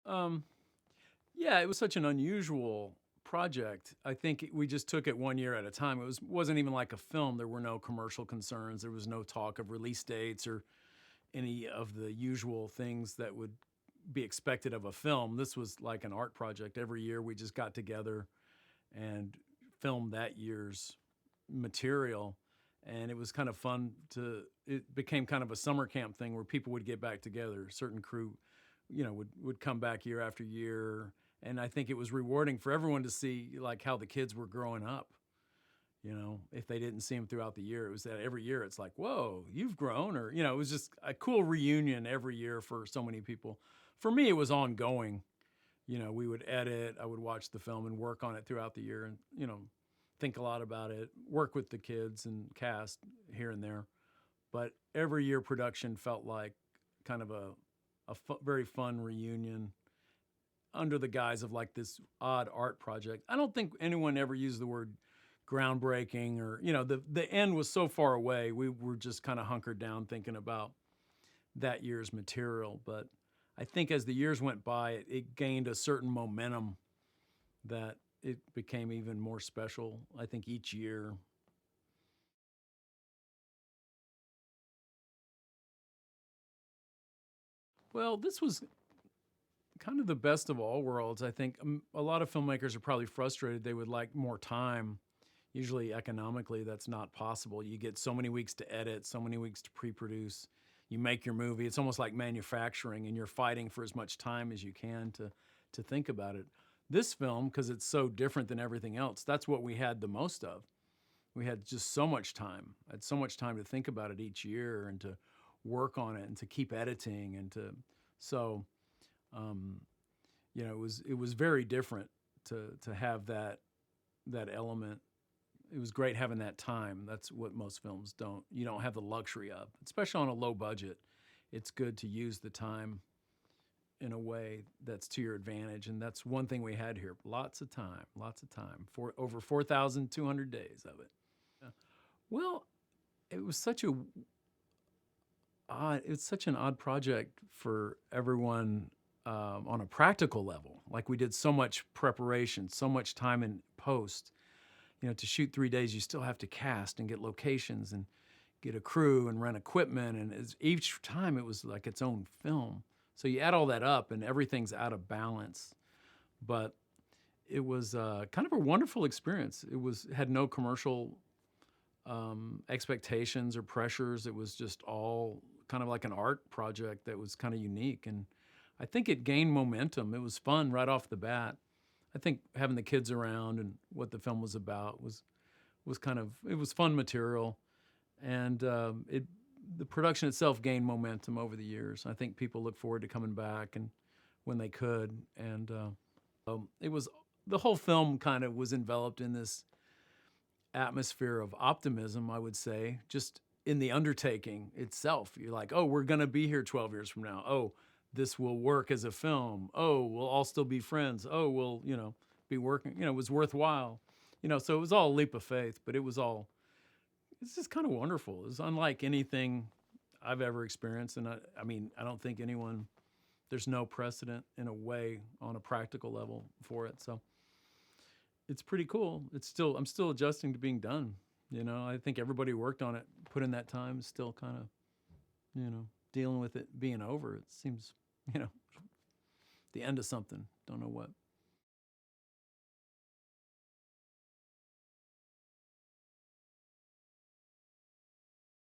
Um, yeah, it was such an unusual project. I think we just took it 1 year at a time. Wasn't even like a film. There were no commercial concerns. There was no talk of release dates or any of the usual things that would be expected of a film. This was like an art project. Every year we just got together and filmed that year's material. And it was kind of fun it became kind of a summer camp thing where people would get back together. Certain crew, would come back year after year. And I think it was rewarding for everyone to see like how the kids were growing up. If they didn't see them throughout the year, it was that every year it's like, whoa, you've grown, or, it was just a cool reunion every year for so many people. For me, it was ongoing. We would edit, I would watch the film and work on it throughout the year and, think a lot about it, work with the kids and cast here and there. But every year production felt like kind of very fun reunion under the guise of like this odd art project. I don't think anyone ever used the word groundbreaking or, the end was so far away. We were just kind of hunkered down thinking about that year's material. But I think as the years went by, it gained a certain momentum that it became even more special, I think, each year. Well, this was kind of the best of all worlds. I think a lot of filmmakers are probably frustrated. They would like more time. Usually, economically, that's not possible. You get so many weeks to edit, so many weeks to pre produce. You make your movie. It's almost like manufacturing, and you're fighting for as much time as you can to think about it. This film, because it's so different than everything else, that's what we had the most of. We had just so much time. I had so much time to think about it each year and to work on it and to keep editing and to so um, it was very different to have that element. It was great having that time. That's what most films don't. You don't have the luxury of, especially on a low budget. It's good to use the time in a way that's to your advantage, and that's one thing we had here. Lots of time. For over 4,200 days of it. Yeah. Well, it was such a it's such an odd project for everyone on a practical level. Like we did so much preparation, so much time in post. To shoot 3 days, you still have to cast and get locations and get a crew and rent equipment. And each time it was like its own film. So you add all that up and everything's out of balance. But it was kind of a wonderful experience. Had no commercial expectations or pressures. It was just all kind of like an art project that was kind of unique. And I think it gained momentum. It was fun right off the bat. I think having the kids around and what the film was about was kind of, it was fun material, and the production itself gained momentum over the years. I think people look forward to coming back and when they could, and it was the whole film kind of was enveloped in this atmosphere of optimism, I would say, just in the undertaking itself. You're like, oh, we're going to be here 12 years from now. Oh, this will work as a film. Oh, we'll all still be friends. Oh, we'll, be working. It was worthwhile. So it was all a leap of faith, but it's just kind of wonderful. It's unlike anything I've ever experienced. And I mean, I don't think there's no precedent in a way on a practical level for it. So it's pretty cool. I'm still adjusting to being done. I think everybody who worked on it, put in that time, is still kind of, dealing with it being over. It seems, the end of something. Don't know what.